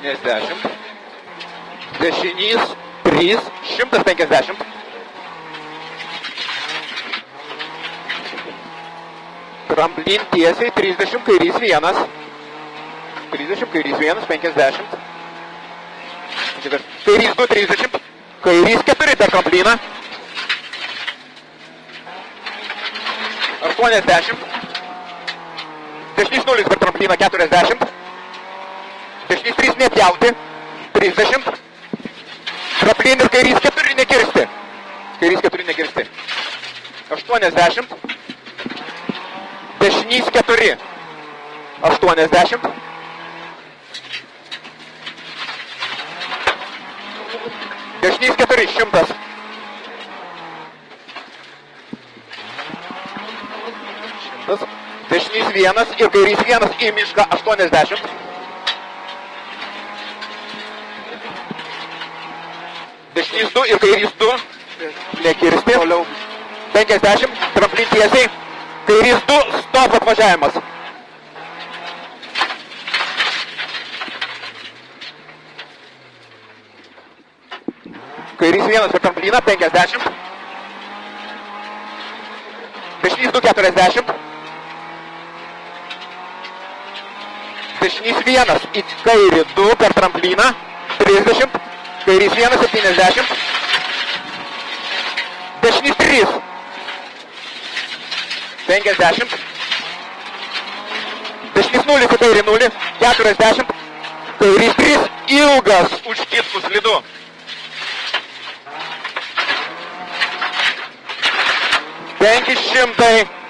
70. Dešinys 3, 150. Tramplin tiesiai 30, kairys 1. 30, kairys 1, 50. Kairys 2, 30. Kairys 4 per trampliną. 80. Dešinys 0 per trampliną 40. Dešinys 3 nepjauti 30. Tramplin ir kairys 4 nekirsti. Kairys 4 nekirsti. 80. Dešinys 4. 80. Dešinys 4, 100. Dešinys 1 ir kairys 1 į mišką 80. Dešinys 2 ir kairys 2. Nekirsti. 50. Tramplin tiesiai. Kairys 2. Stop atvažiavimas. Kairys 1 per trampliną 50. Dešinys 2 40. Dešinys 1 į kairį 2 per trampliną 30. Kairys 1 70. Dešinys 3 50. Dešinys 0 į kairį 0 40. Kairys 3 ilgas užkitkus slidu. 500.